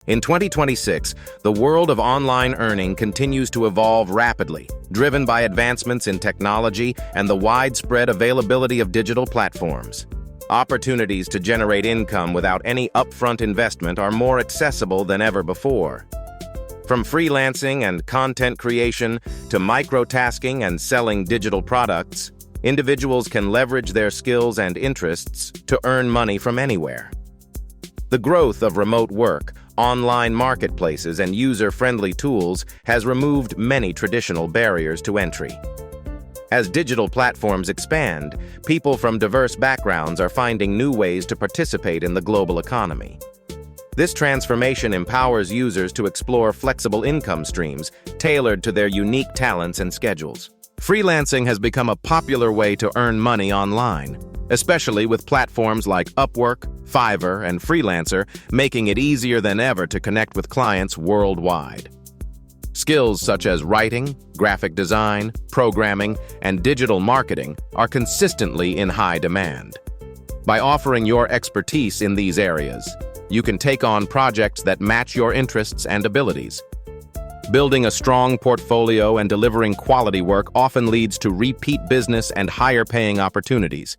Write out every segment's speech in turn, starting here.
In 2026, the world of online earning continues to evolve rapidly, driven by advancements in technology and the widespread availability of digital platforms. Opportunities to generate income without any upfront investment are more accessible than ever before. From freelancing and content creation to microtasking and selling digital products, individuals can leverage their skills and interests to earn money from anywhere. The growth of remote work, online marketplaces, and user-friendly tools has removed many traditional barriers to entry. As digital platforms expand, people from diverse backgrounds are finding new ways to participate in the global economy. This transformation empowers users to explore flexible income streams tailored to their unique talents and schedules. Freelancing has become a popular way to earn money online, especially with platforms like Upwork, Fiverr, and Freelancer making it easier than ever to connect with clients worldwide. Skills such as writing, graphic design, programming, and digital marketing are consistently in high demand. By offering your expertise in these areas, you can take on projects that match your interests and abilities. Building a strong portfolio and delivering quality work often leads to repeat business and higher-paying opportunities.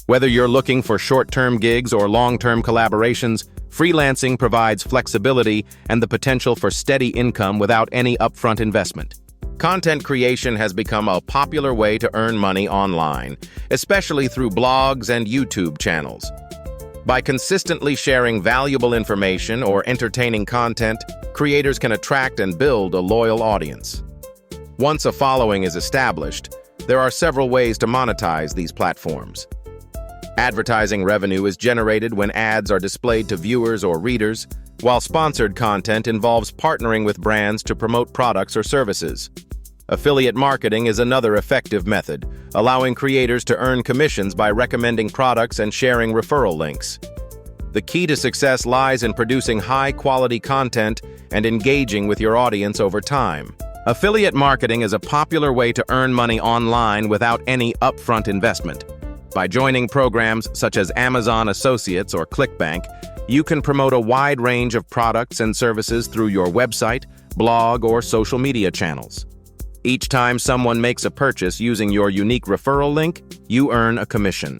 Whether you're looking for short-term gigs or long-term collaborations, freelancing provides flexibility and the potential for steady income without any upfront investment. Content creation has become a popular way to earn money online, especially through blogs and YouTube channels. By consistently sharing valuable information or entertaining content, creators can attract and build a loyal audience. Once a following is established, there are several ways to monetize these platforms. Advertising revenue is generated when ads are displayed to viewers or readers, while sponsored content involves partnering with brands to promote products or services. Affiliate marketing is another effective method, allowing creators to earn commissions by recommending products and sharing referral links. The key to success lies in producing high-quality content and engaging with your audience over time. Affiliate marketing is a popular way to earn money online without any upfront investment. By joining programs such as Amazon Associates or ClickBank, you can promote a wide range of products and services through your website, blog, or social media channels. Each time someone makes a purchase using your unique referral link, you earn a commission.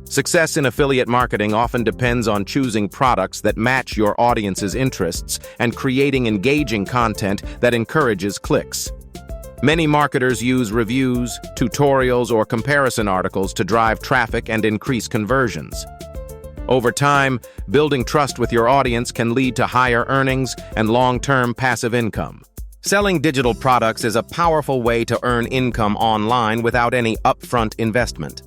Success in affiliate marketing often depends on choosing products that match your audience's interests and creating engaging content that encourages clicks. Many marketers use reviews, tutorials, or comparison articles to drive traffic and increase conversions. Over time, building trust with your audience can lead to higher earnings and long-term passive income. Selling digital products is a powerful way to earn income online without any upfront investment.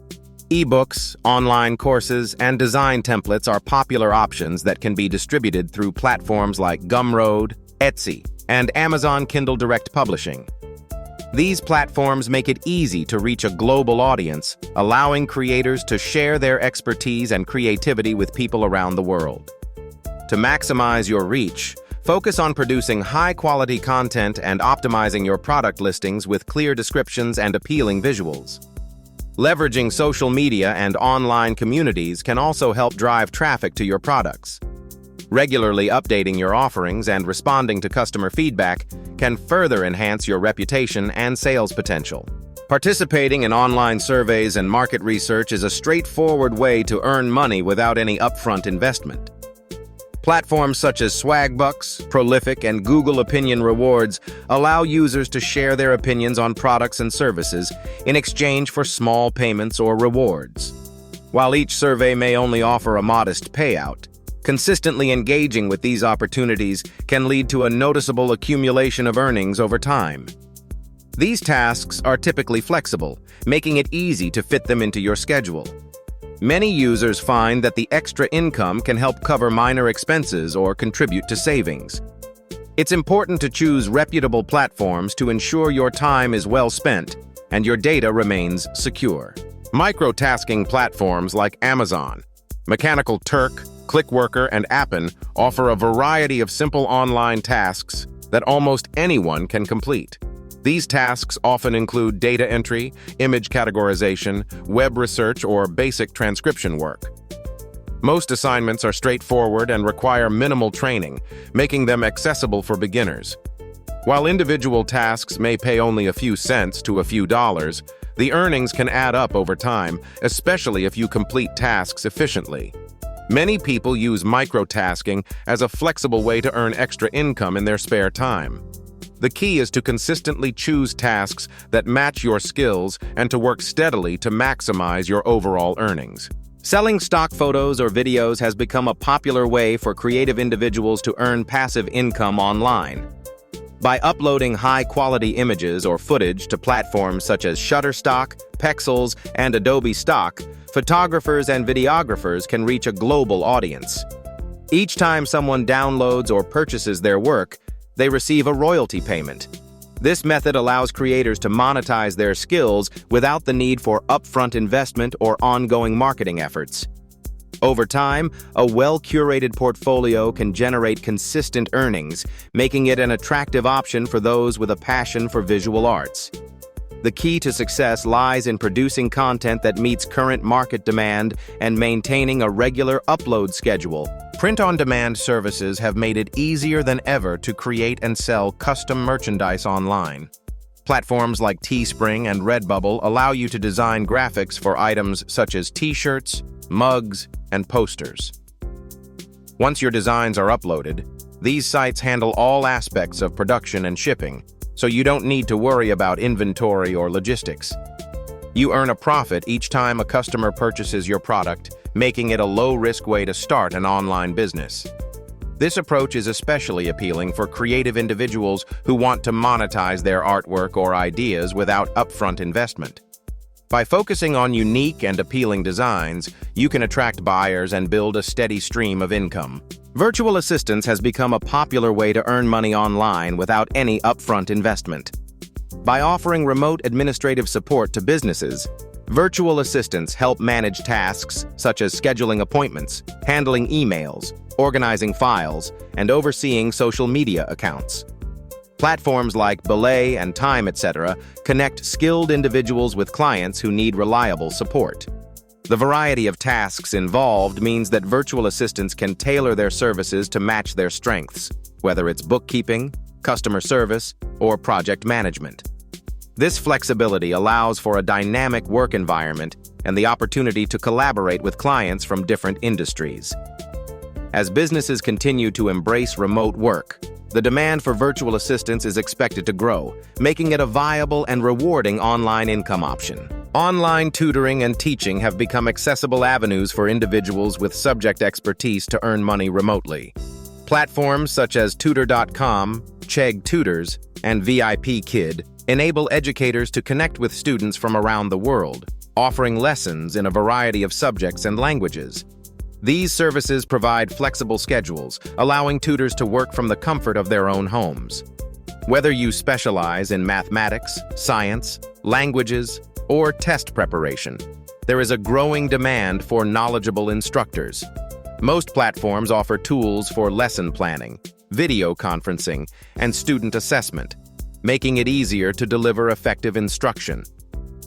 Ebooks, online courses, and design templates are popular options that can be distributed through platforms like Gumroad, Etsy, and Amazon Kindle Direct Publishing. These platforms make it easy to reach a global audience, allowing creators to share their expertise and creativity with people around the world. To maximize your reach, focus on producing high-quality content and optimizing your product listings with clear descriptions and appealing visuals. Leveraging social media and online communities can also help drive traffic to your products. Regularly updating your offerings and responding to customer feedback can further enhance your reputation and sales potential. Participating in online surveys and market research is a straightforward way to earn money without any upfront investment. Platforms such as Swagbucks, Prolific, and Google Opinion Rewards allow users to share their opinions on products and services in exchange for small payments or rewards. While each survey may only offer a modest payout, consistently engaging with these opportunities can lead to a noticeable accumulation of earnings over time. These tasks are typically flexible, making it easy to fit them into your schedule. Many users find that the extra income can help cover minor expenses or contribute to savings. It's important to choose reputable platforms to ensure your time is well spent and your data remains secure. Microtasking platforms like Amazon, Mechanical Turk, Clickworker, and Appen offer a variety of simple online tasks that almost anyone can complete. These tasks often include data entry, image categorization, web research, or basic transcription work. Most assignments are straightforward and require minimal training, making them accessible for beginners. While individual tasks may pay only a few cents to a few dollars, the earnings can add up over time, especially if you complete tasks efficiently. Many people use microtasking as a flexible way to earn extra income in their spare time. The key is to consistently choose tasks that match your skills and to work steadily to maximize your overall earnings. Selling stock photos or videos has become a popular way for creative individuals to earn passive income online. By uploading high-quality images or footage to platforms such as Shutterstock, Pexels, and Adobe Stock, photographers and videographers can reach a global audience. Each time someone downloads or purchases their work, they receive a royalty payment. This method allows creators to monetize their skills without the need for upfront investment or ongoing marketing efforts. Over time, a well-curated portfolio can generate consistent earnings, making it an attractive option for those with a passion for visual arts. The key to success lies in producing content that meets current market demand and maintaining a regular upload schedule. Print-on-demand services have made it easier than ever to create and sell custom merchandise online. Platforms like Teespring and Redbubble allow you to design graphics for items such as t-shirts, mugs, and posters. Once your designs are uploaded, these sites handle all aspects of production and shipping, so you don't need to worry about inventory or logistics. You earn a profit each time a customer purchases your product, making it a low-risk way to start an online business. This approach is especially appealing for creative individuals who want to monetize their artwork or ideas without upfront investment. By focusing on unique and appealing designs, you can attract buyers and build a steady stream of income. Virtual assistants has become a popular way to earn money online without any upfront investment. By offering remote administrative support to businesses, virtual assistants help manage tasks such as scheduling appointments, handling emails, organizing files, and overseeing social media accounts. Platforms like Belay and Time, etc., connect skilled individuals with clients who need reliable support. The variety of tasks involved means that virtual assistants can tailor their services to match their strengths, whether it's bookkeeping, customer service, or project management. This flexibility allows for a dynamic work environment and the opportunity to collaborate with clients from different industries. As businesses continue to embrace remote work, the demand for virtual assistants is expected to grow, making it a viable and rewarding online income option. Online tutoring and teaching have become accessible avenues for individuals with subject expertise to earn money remotely. Platforms such as Tutor.com, Chegg Tutors, and VIP Kid enable educators to connect with students from around the world, offering lessons in a variety of subjects and languages. These services provide flexible schedules, allowing tutors to work from the comfort of their own homes. Whether you specialize in mathematics, science, languages, or test preparation, there is a growing demand for knowledgeable instructors. Most platforms offer tools for lesson planning, video conferencing, and student assessment, making it easier to deliver effective instruction.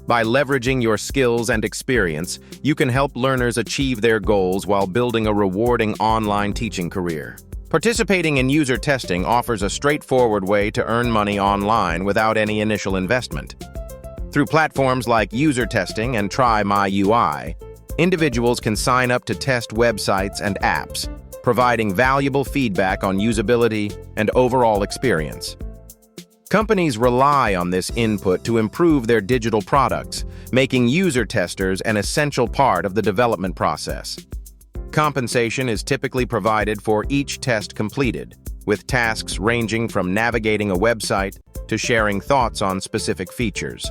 By leveraging your skills and experience, you can help learners achieve their goals while building a rewarding online teaching career. Participating in user testing offers a straightforward way to earn money online without any initial investment. Through platforms like User Testing and Try My UI, individuals can sign up to test websites and apps, providing valuable feedback on usability and overall experience. Companies rely on this input to improve their digital products, making user testers an essential part of the development process. Compensation is typically provided for each test completed, with tasks ranging from navigating a website to sharing thoughts on specific features.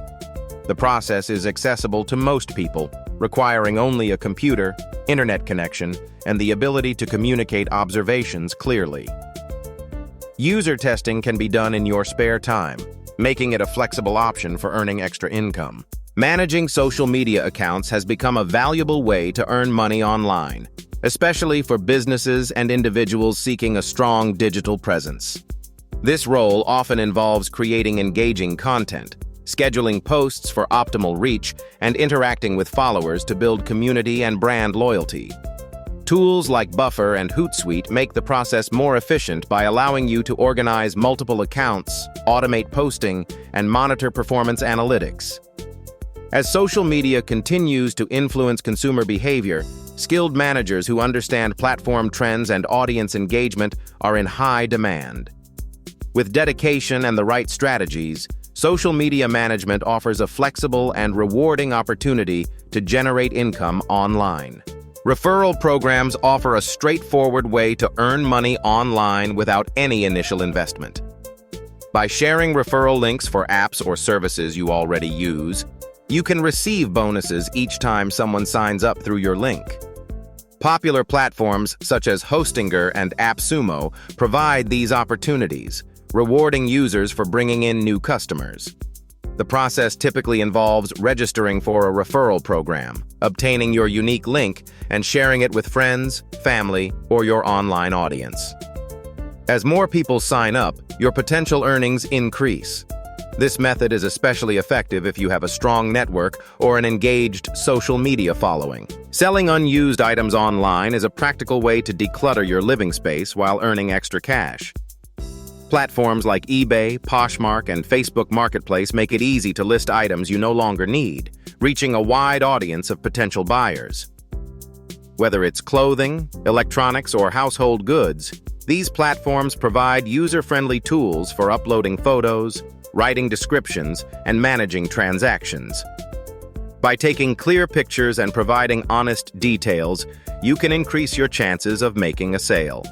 The process is accessible to most people, requiring only a computer, internet connection, and the ability to communicate observations clearly. User testing can be done in your spare time, making it a flexible option for earning extra income. Managing social media accounts has become a valuable way to earn money online, especially for businesses and individuals seeking a strong digital presence. This role often involves creating engaging content, scheduling posts for optimal reach, and interacting with followers to build community and brand loyalty. Tools like Buffer and Hootsuite make the process more efficient by allowing you to organize multiple accounts, automate posting, and monitor performance analytics. As social media continues to influence consumer behavior, skilled managers who understand platform trends and audience engagement are in high demand. With dedication and the right strategies, social media management offers a flexible and rewarding opportunity to generate income online. Referral programs offer a straightforward way to earn money online without any initial investment. By sharing referral links for apps or services you already use, you can receive bonuses each time someone signs up through your link. Popular platforms such as Hostinger and AppSumo provide these opportunities, rewarding users for bringing in new customers. The process typically involves registering for a referral program, obtaining your unique link, and sharing it with friends, family, or your online audience. As more people sign up, your potential earnings increase. This method is especially effective if you have a strong network or an engaged social media following. Selling unused items online is a practical way to declutter your living space while earning extra cash. Platforms like eBay, Poshmark, and Facebook Marketplace make it easy to list items you no longer need, reaching a wide audience of potential buyers. Whether it's clothing, electronics, or household goods, these platforms provide user-friendly tools for uploading photos, writing descriptions, and managing transactions. By taking clear pictures and providing honest details, you can increase your chances of making a sale.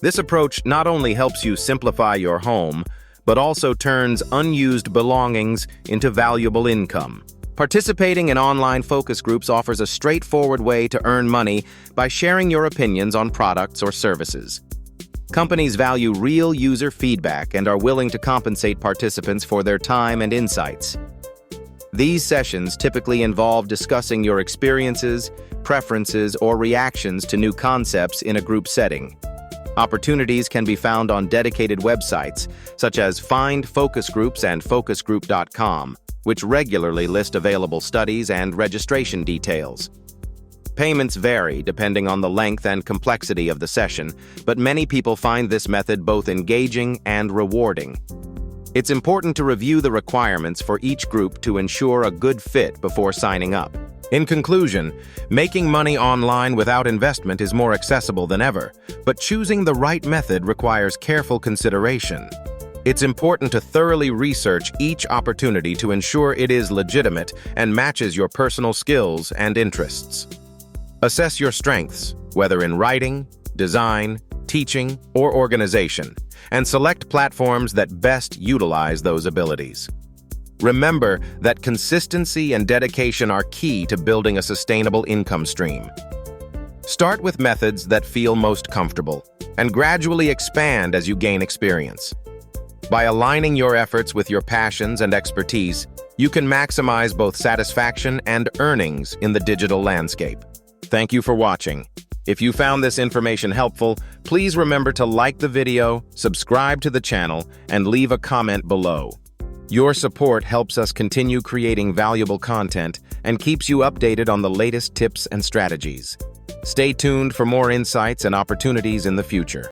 This approach not only helps you simplify your home, but also turns unused belongings into valuable income. Participating in online focus groups offers a straightforward way to earn money by sharing your opinions on products or services. Companies value real user feedback and are willing to compensate participants for their time and insights. These sessions typically involve discussing your experiences, preferences, or reactions to new concepts in a group setting. Opportunities can be found on dedicated websites, such as Find Focus Groups and focusgroup.com, which regularly list available studies and registration details. Payments vary depending on the length and complexity of the session, but many people find this method both engaging and rewarding. It's important to review the requirements for each group to ensure a good fit before signing up. In conclusion, making money online without investment is more accessible than ever, but choosing the right method requires careful consideration. It's important to thoroughly research each opportunity to ensure it is legitimate and matches your personal skills and interests. Assess your strengths, whether in writing, design, teaching, or organization, and select platforms that best utilize those abilities. Remember that consistency and dedication are key to building a sustainable income stream. Start with methods that feel most comfortable, and gradually expand as you gain experience. By aligning your efforts with your passions and expertise, you can maximize both satisfaction and earnings in the digital landscape. Thank you for watching. If you found this information helpful, please remember to like the video, subscribe to the channel, and leave a comment below. Your support helps us continue creating valuable content and keeps you updated on the latest tips and strategies. Stay tuned for more insights and opportunities in the future.